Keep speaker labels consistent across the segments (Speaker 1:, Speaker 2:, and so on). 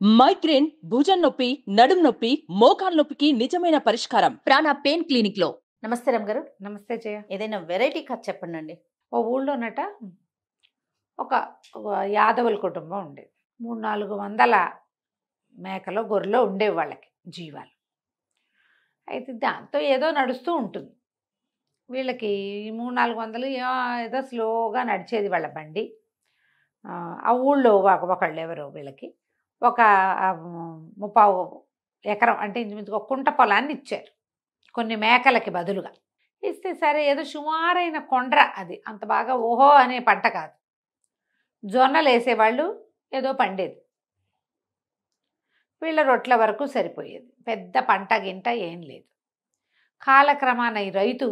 Speaker 1: Migraine, భుజం నొప్పి, నడుం నొప్పి, మోకాలు నొప్పికి నిజమైన పరిష్కారం ప్రాణ పెయిన్ క్లినిక్ లో. నమస్తే రామ్ గారు.
Speaker 2: నమస్తే జయ.
Speaker 1: ఏదైనా వెరైటీ కథ చెప్పండి.
Speaker 2: ఓ ఊళ్ళోనట ఒక యాదవుల కుటుంబం ఉండేది. 300-400 మేకలు గొర్రెలు ఉండేవి వాళ్ళకి జీవాలు. అయితే దాంతో ఏదో నడుస్తూ ఉంటుంది వీళ్ళకి. 300-400 ఏదో స్లోగా నడిచేది వాళ్ళ బండి. ఆ ఊళ్ళో ఒకళ్ళు ఎవరో వీళ్ళకి ఒక 30 ఎకరం అంటే ఇంచుమించుగా ఒక కుంట పొలాన్ని ఇచ్చారు కొన్ని మేకలకి బదులుగా. ఇస్తే సరే ఏదో సుమారైన కొండ్ర, అది అంత బాగా ఓహో అనే పంట కాదు. జొన్నలు వేసేవాళ్ళు, ఏదో పండేది. వీళ్ళ రొట్ల వరకు సరిపోయేది, పెద్ద పంట గింట ఏం లేదు. కాలక్రమాన ఈ రైతు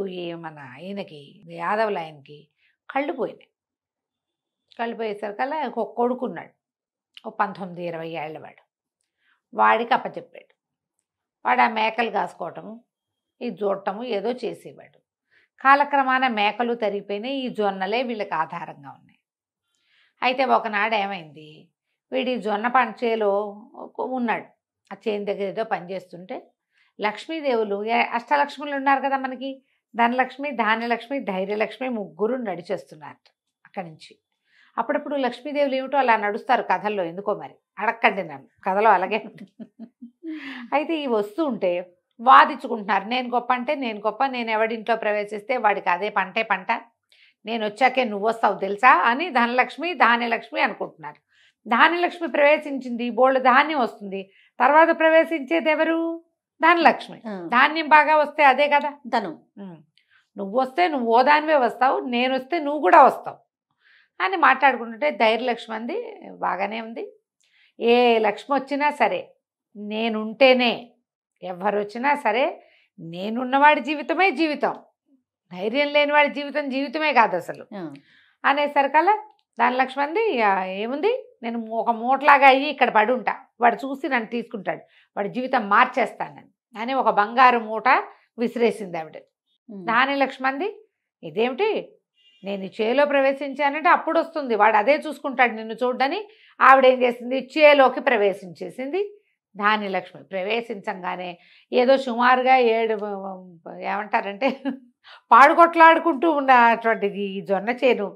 Speaker 2: మన ఆయనకి, యాదవుల ఆయనకి కళ్ళు పోయినాయి. కళ్ళు పోయేసరికల్లా ఒక కొడుకున్నాడు, ఓ 19-20 ఏళ్ళ వాడు. వాడికి అప్పచెప్పాడు. వాడు ఆ మేకలు కాసుకోవటము, ఈ చూడటము ఏదో చేసేవాడు. కాలక్రమాన మేకలు తరిగిపోయినాయి, ఈ జొన్నలే వీళ్ళకి ఆధారంగా ఉన్నాయి. అయితే ఒకనాడు ఏమైంది, వీడి జొన్న పంట చేలో ఉన్నాడు. ఆ చేను దగ్గర ఏదో పనిచేస్తుంటే లక్ష్మీదేవులు, అష్టలక్ష్ములు ఉన్నారు కదా మనకి, ధనలక్ష్మి, ధాన్యలక్ష్మి, ధైర్యలక్ష్మి, ముగ్గురు నడిచేస్తున్నారు అక్కడి నుంచి. అప్పుడప్పుడు లక్ష్మీదేవులు ఏమిటో అలా నడుస్తారు కథల్లో, ఎందుకో మరి అడక్కండి నన్ను, కథలో అలాగే ఉంటుంది. అయితే ఈ వస్తూ ఉంటే వాదించుకుంటున్నారు, నేను గొప్ప అంటే నేను గొప్ప, నేను ఎవడింట్లో ప్రవేశిస్తే వాడికి అదే పంటే పంట, నేను వచ్చాకే నువ్వు వస్తావు తెలుసా అని ధనలక్ష్మి ధాన్యలక్ష్మి అనుకుంటున్నారు. ధాన్యలక్ష్మి ప్రవేశించింది, బోళ్ళు ధాన్యం వస్తుంది. తర్వాత ప్రవేశించేది ఎవరు? ధనలక్ష్మి. ధాన్యం బాగా వస్తే అదే కదా
Speaker 1: ధనం.
Speaker 2: నువ్వు వస్తే నువ్వు ఓ దానివే వస్తావు, నేను వస్తే నువ్వు కూడా వస్తావు అని మాట్లాడుకుంటుంటే ధైర్యలక్ష్మి అంది, బాగానే ఉంది, ఏ లక్ష్మి వచ్చినా సరే నేనుంటేనే, ఎవరు వచ్చినా సరే నేనున్నవాడి జీవితమే జీవితం, ధైర్యం లేనివాడి జీవితం జీవితమే కాదు అసలు అనేసరికల్లా ధనలక్ష్మి అంది, ఏముంది, నేను ఒక మూటలాగా అయ్యి ఇక్కడ పడి ఉంటా, వాడు చూసి నన్ను తీసుకుంటాడు, వాడి జీవితం మార్చేస్తానని అని ఒక బంగారు మూట విసిరేసింది ఆవిడ. ధాన్యలక్ష్మి అంది, ఇదేమిటి, నేను ఈ చేలో ప్రవేశించానంటే అప్పుడు వస్తుంది, వాడు అదే చూసుకుంటాడు నిన్ను చూడని ఆవిడేం చేసింది, చేలోకి ప్రవేశించేసింది. ధాన్యలక్ష్మి ప్రవేశించంగానే ఏదో సుమారుగా 7 ఏమంటారంటే పాడుకొట్లాడుకుంటూ ఉన్నటువంటిది ఈ జొన్న చేను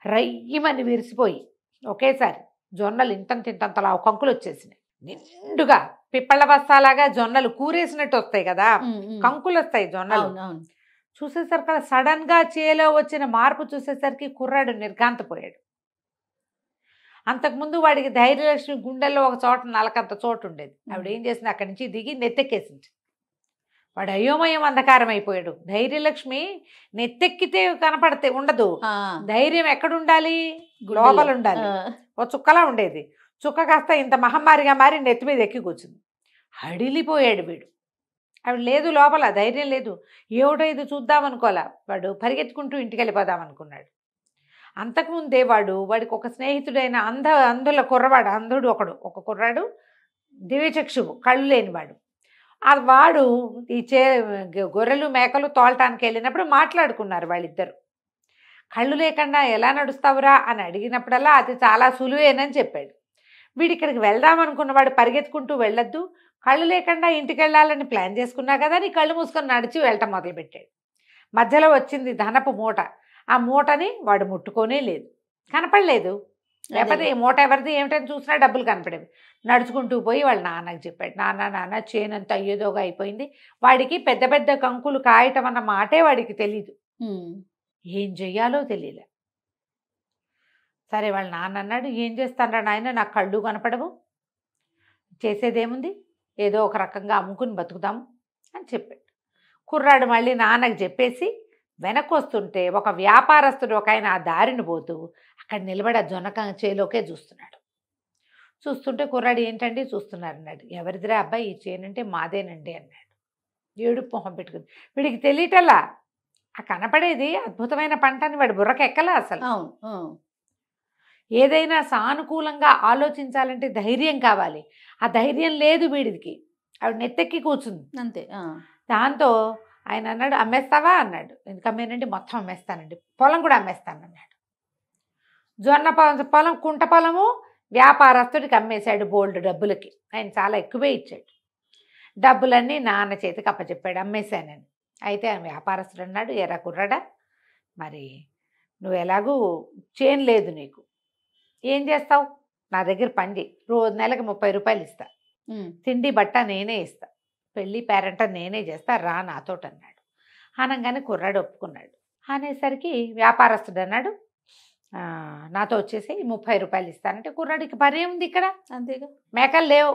Speaker 2: రయ్యమని విరిసిపోయి ఒకేసారి జొన్నలు ఇంతంతలా కంకులు వచ్చేసినాయి. నిండుగా పిప్పళ్ళ బస్తాలాగా జొన్నలు కూరేసినట్టు వస్తాయి కదా, కంకులు వస్తాయి జొన్నలు. చూసేసరికి సడన్ గా చేలో వచ్చిన మార్పు చూసేసరికి కుర్రాడు నిర్ఘాంతపోయాడు. అంతకుముందు వాడికి ధైర్యలక్ష్మి గుండెల్లో ఒక చోట నలకంత చోటు ఉండేది. ఆవిడ ఏం చేసింది, అక్కడి నుంచి దిగి నెత్తెక్కేసింది. వాడు అయోమయం అంధకారం అయిపోయాడు. ధైర్యలక్ష్మి నెత్తెక్కితే కనపడితే ఉండదు, ధైర్యం ఎక్కడుండాలి, లోపల ఉండాలి. ఓ చుక్కలా ఉండేది, చుక్క కాస్త ఇంత మహమ్మారిగా మారి నెత్తి మీద ఎక్కి కూర్చుంది. హడిలిపోయాడు వీడు. ఆవిడ లేదు లోపల, ధైర్యం లేదు. ఏమిటో ఇది చూద్దామనుకోలే, వాడు పరిగెత్తుకుంటూ ఇంటికి వెళ్ళిపోదామనుకున్నాడు. అంతకుముందే వాడికి ఒక స్నేహితుడైన అంధుల కుర్రవాడు, అంధుడు ఒక కుర్రాడు, దివ్యచక్షువు, కళ్ళు లేనివాడు. వాడు ఈ గొర్రెలు మేకలు తోలటానికి వెళ్ళినప్పుడు మాట్లాడుకున్నారు వాళ్ళిద్దరు. కళ్ళు లేకుండా ఎలా నడుస్తావురా అని అడిగినప్పుడల్లా అది చాలా సులువేనని చెప్పాడు. వీడు ఇక్కడికి వెళ్దామనుకున్నవాడు పరిగెత్తుకుంటూ వెళ్ళొద్దు, కళ్ళు లేకుండా ఇంటికి వెళ్ళాలని ప్లాన్ చేసుకున్నా కదా అని కళ్ళు మూసుకొని నడిచి వెళ్ళటం మొదలుపెట్టాడు. మధ్యలో వచ్చింది ధనపు మూట. ఆ మూటని వాడు ముట్టుకోనే లేదు, కనపడలేదు. లేకపోతే ఈ మూట ఎవరిది ఏమిటని చూసినా డబ్బులు కనపడేవి. నడుచుకుంటూ పోయి వాళ్ళ నాన్నకి చెప్పాడు, నాన్న చేనంతా ఏదోగా అయిపోయింది, వాడికి పెద్ద పెద్ద కంకులు కాయటం అన్న మాటే వాడికి తెలీదు, ఏం చెయ్యాలో తెలియలే. సరే వాళ్ళ నాన్న అన్నాడు, ఏం చేస్తానరా నాయన, నాకు కళ్ళు కనపడవు, చేసేదేముంది, ఏదో ఒక రకంగా అమ్ముకుని బతుకుదాము అని చెప్పాడు. కుర్రాడు మళ్ళీ నాన్నకి చెప్పేసి వెనక్కి వస్తుంటే ఒక వ్యాపారస్తుడు ఒక ఆయన ఆ దారిని పోతూ అక్కడ నిలబడి ఆ జొన్నక చేలోకే చూస్తున్నాడు. చూస్తుంటే కుర్రాడు ఏంటండి చూస్తున్నారు అన్నాడు. ఎవరిదిరా అబ్బాయి ఈ చేనంటే మాదేనండి అన్నాడు. ఏడుపు మొహం పెట్టుకుంది. వీడికి తెలియటల్లా ఆ కనపడేది అద్భుతమైన పంట అని వాడి బుర్రకెక్కలా అసలు. ఏదైనా సానుకూలంగా ఆలోచించాలంటే ధైర్యం కావాలి, ఆ ధైర్యం లేదు వీడికి. ఆవిడ నెత్తెక్కి కూర్చుంది
Speaker 1: అంతే.
Speaker 2: దాంతో ఆయన అన్నాడు, అమ్మేస్తావా అన్నాడు. ఎందుకు అమ్మేనండి, మొత్తం అమ్మేస్తానండి, పొలం కూడా అమ్మేస్తాను అన్నాడు. జొన్న పొలం, కుంట పొలము, వ్యాపారస్తుడికి అమ్మేశాడు బోల్డ్ డబ్బులకి. ఆయన చాలా ఎక్కువే ఇచ్చాడు. డబ్బులన్నీ నాన్న చేతికి అప్పచెప్పాడు అమ్మేశానని. అయితే ఆ వ్యాపారస్తుడు అన్నాడు, ఎరా కుర్రాడా, మరి నువ్వు ఎలాగూ చేను లేదు నీకు, ఏం చేస్తావు, నా దగ్గర పని చేయి, రోజు నెలకు 30 రూపాయలు ఇస్తా, తిండి బట్ట నేనే ఇస్తా, పెళ్ళి పేరెంట నేనే చేస్తా, రా నాతోటి అన్నాడు. అనగానే కుర్రాడు ఒప్పుకున్నాడు. అనేసరికి వ్యాపారస్తుడు అన్నాడు, నాతో వచ్చేసి 30 రూపాయలు ఇస్తానంటే కుర్రాడికి పని ఏముంది ఇక్కడ,
Speaker 1: అంతేగా,
Speaker 2: మేకలు లేవు,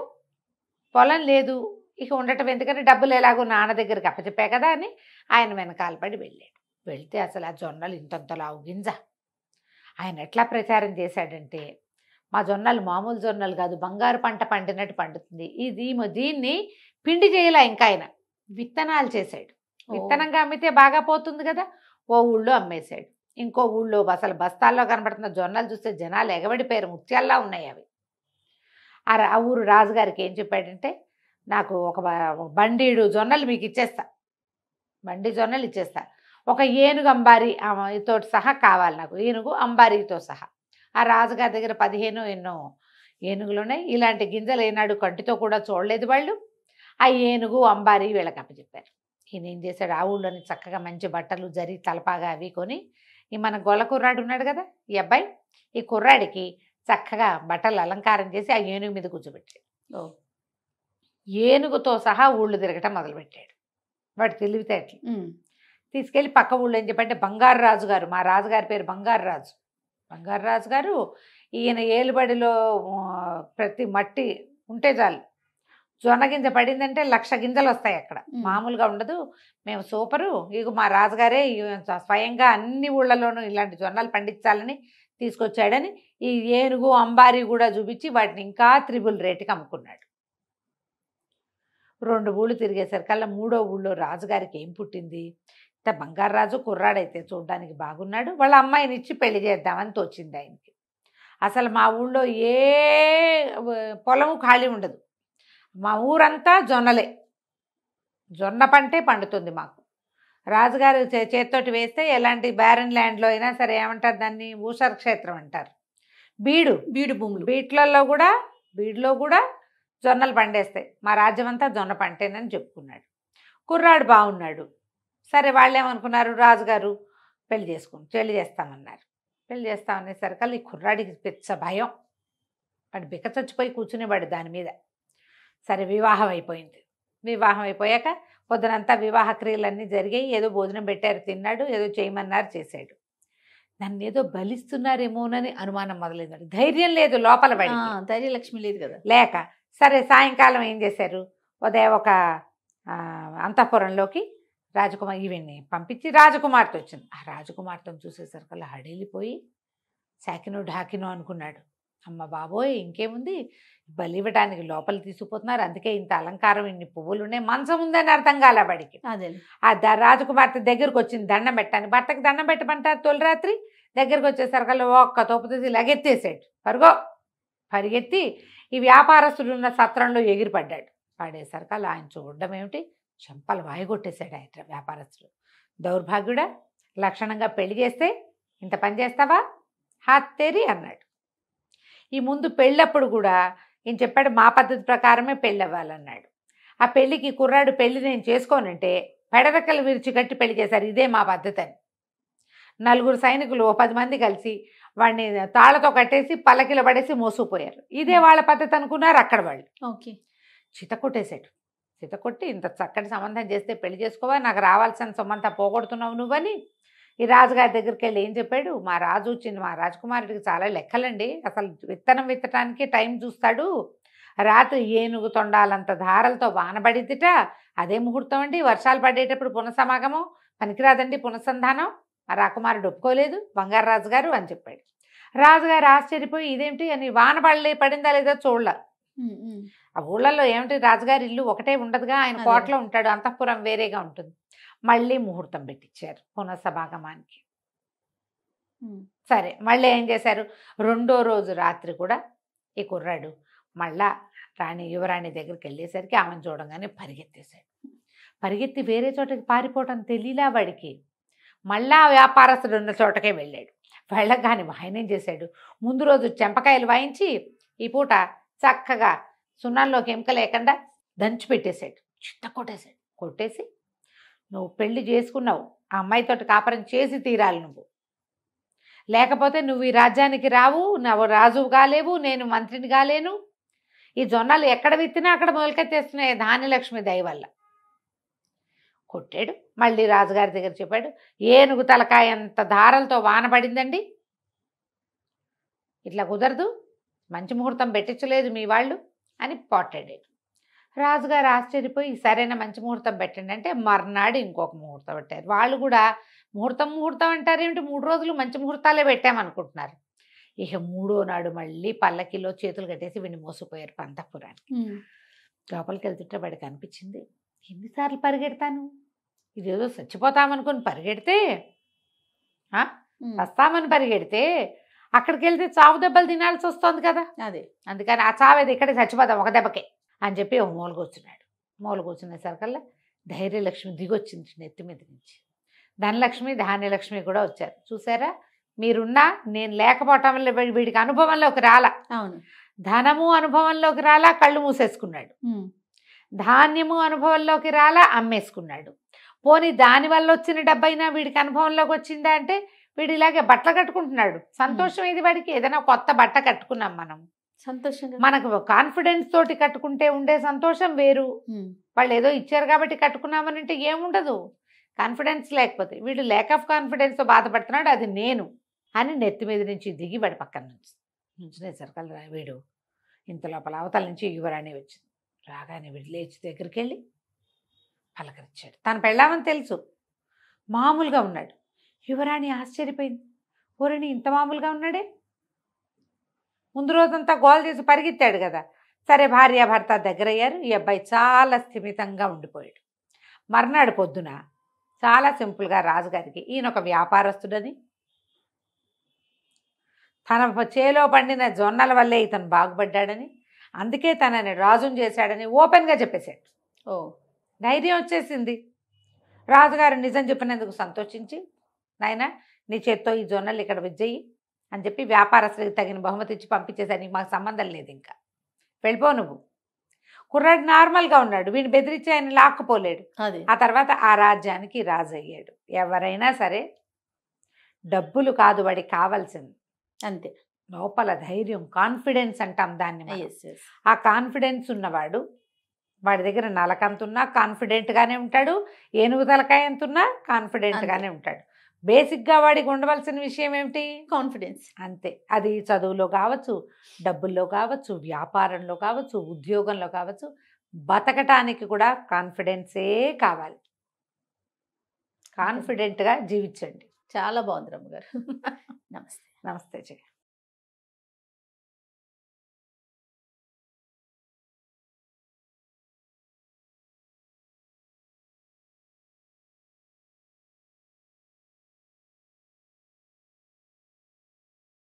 Speaker 2: పొలం లేదు, ఇక ఉండటం ఎందుకంటే డబ్బులు ఎలాగో నాన్న దగ్గరికి అప్పచెప్పా కదా అని ఆయన వెనకాల పడి వెళ్ళాడు. వెళ్తే అసలు ఆ జొన్నలు ఇంతంతలావు గింజ. ఆయన ఎట్లా ప్రచారం చేశాడంటే, మా జొన్నలు మామూలు జొన్నలు కాదు, బంగారు పంట పండినట్టు పండుతుంది, దీన్ని పిండి చేయలే, ఇంకా ఆయన విత్తనాలు చేశాడు. విత్తనంగా అమ్మితే బాగా పోతుంది కదా, ఓ ఊళ్ళో అమ్మేశాడు. ఇంకో ఊళ్ళో అసలు బస్తాల్లో కనబడుతున్న జొన్నలు చూస్తే జనాలు ఎగబడిపోయారు, ముత్యాల్లా ఉన్నాయి అవి. ఆ ఊరు రాజుగారికి ఏం చెప్పాడంటే, నాకు ఒక బండీడు జొన్నలు మీకు ఇచ్చేస్తా, బండి జొన్నలు ఇచ్చేస్తా, ఒక ఏనుగు అంబారీ తోటి సహా కావాలి నాకు, ఏనుగు అంబారీతో సహా. ఆ రాజుగారి దగ్గర 15 ఎన్నో ఏనుగులు ఉన్నాయి. ఇలాంటి గింజలు ఏనాడు కంటితో కూడా చూడలేదు వాళ్ళు. ఆ ఏనుగు అంబారీ వీళ్ళకి అప్పచెప్పారు. ఈయన ఏం చేశాడు, ఆ ఊళ్ళోని చక్కగా మంచి బట్టలు జరి తలపాగా అవి కొని, ఈ మన గొల్ల కుర్రాడు ఉన్నాడు కదా ఈ అబ్బాయి, ఈ కుర్రాడికి చక్కగా బట్టలు అలంకారం చేసి ఆ ఏనుగు మీద కూర్చోబెట్టాడు. ఏనుగుతో సహా ఊళ్ళు తిరగటం మొదలుపెట్టాడు. వాడు తెలివితేటలు. తీసుకెళ్ళి పక్క ఊళ్ళో ఏం చెప్పంటే, బంగారు రాజు గారు, మా రాజుగారి పేరు బంగారు రాజు, బంగారు రాజు గారు, ఈయన ఏలుబడిలో ప్రతి మట్టి ఉంటే చాలు, జొన్న గింజ పడిందంటే 1,00,000 గింజలు వస్తాయి అక్కడ, మామూలుగా ఉండదు, మేము సూపరు, ఇక మా రాజుగారే స్వయంగా అన్ని ఊళ్ళలోనూ ఇలాంటి జొన్నలు పండించాలని తీసుకొచ్చాడని ఈ ఏనుగు అంబారీ కూడా చూపించి వాటిని ఇంకా 3 రేటుకి అమ్ముకున్నాడు. 2 ఊళ్ళు తిరిగేసరికల్లా 3వ ఊళ్ళో రాజుగారికి ఏం పుట్టింది, బంగారు రాజు కుర్రాడైతే చూడడానికి బాగున్నాడు, వాళ్ళ అమ్మాయిని ఇచ్చి పెళ్లి చేద్దామని తోచింది ఆయనకి. అసలు మా ఊళ్ళో ఏ పొలము ఖాళీ ఉండదు, మా ఊరంతా జొన్నలే, జొన్న పంటే పండుతుంది మాకు. రాజుగారు చేత్తోటి వేస్తే ఎలాంటి బ్యారన్ ల్యాండ్లో అయినా సరే ఏమంటారు దాన్ని, ఊషర క్షేత్రం అంటారు, బీడు భూములు, బీడులో కూడా జొన్నలు పండేస్తాయి, మా రాజ్యం అంతా జొన్న పంటేనని చెప్పుకున్నాడు. కుర్రాడు బాగున్నాడు. సరే వాళ్ళు ఏమనుకున్నారు, రాజుగారు పెళ్లి చేస్తామన్నారు. పెళ్లి చేస్తామనేసరికల్లా ఈ కుర్రాడికి పెద్ద భయం, వాడు బిక్క చచ్చిపోయి కూర్చునేవాడు దాని మీద. సరే వివాహం అయిపోయింది. వివాహం అయిపోయాక పొద్దునంతా వివాహ క్రియలన్నీ జరిగాయి, ఏదో భోజనం పెట్టారు, తిన్నాడు, ఏదో చేయమన్నారు చేశాడు. నన్ను ఏదో బలిస్తున్నారేమోనని అనుమానం మొదలైంది. ధైర్యం లేదు లోపల, వాడికి
Speaker 1: ధైర్యలక్ష్మి లేదు కదా,
Speaker 2: లేక సరే సాయంకాలం ఏం చేశారు, ఉదయం ఒక అంతఃపురంలోకి ఈవిడ్ని పంపించి రాజకుమార్తె వచ్చింది. ఆ రాజకుమార్తెను చూసేసరికల్లా హడేలిపోయి సాకినో ఢాకినో అనుకున్నాడు. అమ్మ బాబోయ్, ఇంకేముంది, బలి ఇవ్వడానికి లోపల తీసుకుపోతున్నారు, అందుకే ఇంత అలంకారం, ఇన్ని పువ్వులు ఉన్నాయి, మంచం ఉందని అర్థం కాల వాడికి. ఆ రాజకుమార్తె దగ్గరకు వచ్చింది దండం పెట్టాను, భర్తకి దండం పెట్టమంటారు తొలి రాత్రి. దగ్గరకు వచ్చేసరికల్లా ఒక్క తోపు తీసి లగెత్తేసాడు, పరిగెత్తి ఈ వ్యాపారస్తుడు ఉన్న సత్రంలో ఎగిరిపడ్డాడు. పడేసరికల్లా ఆయన చూడడం ఏమిటి, చెంపలు వాయిగొట్టేశాడు ఆయన వ్యాపారస్తుడు. దౌర్భాగ్యుడా, లక్షణంగా పెళ్లి చేస్తే ఇంత పని చేస్తావా, హాత్తేరి అన్నాడు. ఈ ముందు పెళ్ళప్పుడు కూడా ఈయన చెప్పాడు, మా పద్ధతి ప్రకారమే పెళ్ళి అవ్వాలన్నాడు. ఆ పెళ్ళికి కుర్రాడు పెళ్ళి నేను చేసుకోనంటే పెడరెక్కలు విరిచి కట్టి పెళ్లి చేశారు, ఇదే మా పద్ధతి అని. 4 సైనికులు 10 మంది కలిసి వాడిని తాళ్లతో కట్టేసి పల్లకిలో పడేసి మోసుకుపోయారు. ఇదే వాళ్ళ పద్ధతి అనుకున్నారు అక్కడ వాళ్ళు. చితకొట్టేశాడు. చితకొట్టి, ఇంత చక్కటి సంబంధం చేస్తే పెళ్లి చేసుకోవా, నాకు రావాల్సిన సొమ్మంతా పోగొడుతున్నావు నువ్వని ఈ రాజుగారి దగ్గరికి వెళ్ళి ఏం చెప్పాడు, మా రాజకుమారుడికి చాలా లెక్కలండి, అసలు విత్తనం విత్తటానికి టైం చూస్తాడు, రాత్రి ఏనుగు తొండాలంత ధారలతో వానబడిద్దిట, అదే ముహూర్తం అండి, వర్షాలు పడేటప్పుడు పునఃసమాగమం పనికిరాదండి, పునఃసంధానం. ఆ రాకుమారుడు ఒప్పుకోలేదు, బంగారు రాజుగారు అని చెప్పాడు. రాజుగారు ఆశ్చర్యపోయి ఇదేమిటి అని, వాన పడిందా లేదా చూడలే. ఆ ఊళ్ళల్లో ఏమిటి, రాజుగారి ఇల్లు ఒకటే ఉండదుగా, ఆయన కోటలో ఉంటాడు, అంతఃపురం వేరేగా ఉంటుంది. మళ్ళీ ముహూర్తం పెట్టించారు పునఃసమాగమానికి. సరే మళ్ళీ ఏం చేశారు, 2వ రోజు రాత్రి కూడా ఈ కుర్రాడు మళ్ళా యువరాణి దగ్గరికి వెళ్ళేసరికి ఆమెను చూడంగానే పరిగెత్తి వేరే చోటకి పారిపోవటం తెలియలా వాడికి. మళ్ళా వ్యాపారస్తుడు ఉన్న చోటకే వెళ్ళాడు. వెళ్ళగానే ఆయన ఏం చేశాడు, ముందు రోజు చెంపకాయలు వాయించి ఈ పూట చక్కగా సున్నంలోకి ఎముక లేకుండా దంచి పెట్టేశాడు, చిత్త కొట్టేశాడు. కొట్టేసి నువ్వు పెళ్లి చేసుకున్నావు, ఆ అమ్మాయితోటి కాపురం చేసి తీరాలి నువ్వు, లేకపోతే నువ్వు ఈ రాజ్యానికి రావు, నువ్వు రాజువు కాలేవు, నేను మంత్రిని కాలేను. ఈ జొన్నలు ఎక్కడ విత్తినా అక్కడ మొలకెత్తేస్తున్నాయి ధాన్యలక్ష్మి దయ వల్ల. కొట్టాడు. మళ్ళీ రాజుగారి దగ్గర చెప్పాడు, ఏనుగు తలకాయ అంత ధారలతో వాన పడిందండి, ఇట్లా కుదరదు, మంచి ముహూర్తం పెట్టించలేదు మీ వాళ్ళు అని పోట్లాడాడు. రాజుగారు ఆశ్చర్యపోయి సరైన మంచి ముహూర్తం పెట్టండి అంటే మర్నాడు ఇంకొక ముహూర్తం పెట్టారు. వాళ్ళు కూడా ముహూర్తం అంటారేమిటి, 3 రోజులు మంచి ముహూర్తాలే పెట్టామనుకుంటున్నారు. ఇక 3వ నాడు మళ్ళీ పల్లకిలో చేతులు కట్టేసి వీడిని మోసిపోయారు పంతపురానికి. లోపలికి వెళ్తుంటే వాడికి అనిపించింది, ఎన్నిసార్లు పరిగెడతాను, ఇదేదో చచ్చిపోతామనుకుని పరిగెడితే, వస్తామని పరిగెడితే అక్కడికి వెళ్తే చావు దెబ్బలు తినాల్సి వస్తుంది కదా,
Speaker 1: అదే
Speaker 2: అందుకని ఆ చావేది ఇక్కడే చచ్చిపోతాం ఒక దెబ్బకే అని చెప్పి ఒక మూల కూర్చున్నాడు. మూల కూర్చునేసరికల్లా ధైర్యలక్ష్మి దిగొచ్చింది నెత్తి మీద నుంచి. ధనలక్ష్మి ధాన్యలక్ష్మి కూడా వచ్చారు. చూసారా, మీరున్నా నేను లేకపోవటం వల్ల వీడికి అనుభవంలోకి రాలా.
Speaker 1: అవును,
Speaker 2: ధనము అనుభవంలోకి రాలా, కళ్ళు మూసేసుకున్నాడు. ధాన్యము అనుభవంలోకి రాలా, అమ్మేసుకున్నాడు. పోనీ దానివల్ల వచ్చిన డబ్బైనా వీడికి అనుభవంలోకి వచ్చిందా అంటే వీడు ఇలాగే బట్టలు కట్టుకుంటున్నాడు. సంతోషం ఇది వాడికి, ఏదైనా కొత్త బట్ట కట్టుకున్నాం మనం,
Speaker 1: సంతోషంగా
Speaker 2: మనకు కాన్ఫిడెన్స్ తోటి కట్టుకుంటే ఉండే సంతోషం వేరు. వాళ్ళు ఏదో ఇచ్చారు కాబట్టి కట్టుకున్నామని అంటే ఏముండదు. కాన్ఫిడెన్స్ లేకపోతే, వీడు ల్యాక్ ఆఫ్ కాన్ఫిడెన్స్తో బాధపడుతున్నాడు, అది నేను అని నెత్తి మీద నుంచి దిగి వాడి పక్కన నుంచునేసరికల్లా వీడు ఇంత లోపల అవతల నుంచి యువరాణి వచ్చింది. రాగానే వీడు లేచి దగ్గరికి వెళ్ళి పలకరించాడు. తను పెళ్ళామని తెలుసు, మామూలుగా ఉన్నాడు. యువరాణి ఆశ్చర్యపోయింది, ఊరిని ఇంత మామూలుగా ఉన్నాడే, ముందు రోజంతా గోల్ చేసి పరిగెత్తాడు కదా. సరే, భార్యాభర్త దగ్గరయ్యారు. ఈ అబ్బాయి చాలా స్థిమితంగా ఉండిపోయాడు. మర్నాడు పొద్దున చాలా సింపుల్గా రాజుగారికి, ఈయన ఒక వ్యాపారస్తుడని, తన చేలో పండిన జొన్నల వల్లే ఇతను బాగుపడ్డాడని, అందుకే తనని రాజుని చేశాడని ఓపెన్గా చెప్పేశాడు. ధైర్యం వచ్చేసింది. రాజుగారు నిజం చెప్పినందుకు సంతోషించి, నాయనా నీ చేత్తో ఈ జొన్నలు ఇక్కడ విజ్జయి అని చెప్పి వ్యాపారస్తుడికి తగిన బహుమతి ఇచ్చి పంపించేశాడు. నీకు మాకు సంబంధం లేదు, ఇంకా వెళ్ళిపో నువ్వు. కుర్రాడు నార్మల్గా ఉన్నాడు, వీడిని బెదిరించి ఆయన లాక్కుపోలేడు. ఆ తర్వాత ఆ రాజ్యానికి రాజు అయ్యాడు. ఎవరైనా సరే డబ్బులు కాదు వాడికి కావాల్సింది, అంతే లోపల ధైర్యం, కాన్ఫిడెన్స్ అంటాం దాన్ని. ఆ కాన్ఫిడెన్స్ ఉన్నవాడు, వాడి దగ్గర నలకంతున్నా కాన్ఫిడెంట్గానే ఉంటాడు, ఏనుగు తలకాయ ఎంతున్నా కాన్ఫిడెంట్గానే ఉంటాడు. బేసిక్గా వాడికి ఉండవలసిన విషయం ఏమిటి, కాన్ఫిడెన్స్, అంతే. అది చదువులో కావచ్చు, డబ్బుల్లో కావచ్చు, వ్యాపారంలో కావచ్చు, ఉద్యోగంలో కావచ్చు, బతకటానికి కూడా కాన్ఫిడెన్సే కావాలి. కాన్ఫిడెంట్గా జీవించండి.
Speaker 1: చాలా బాగుంది రమ్మ గారు. నమస్తే.
Speaker 2: నమస్తే జయ.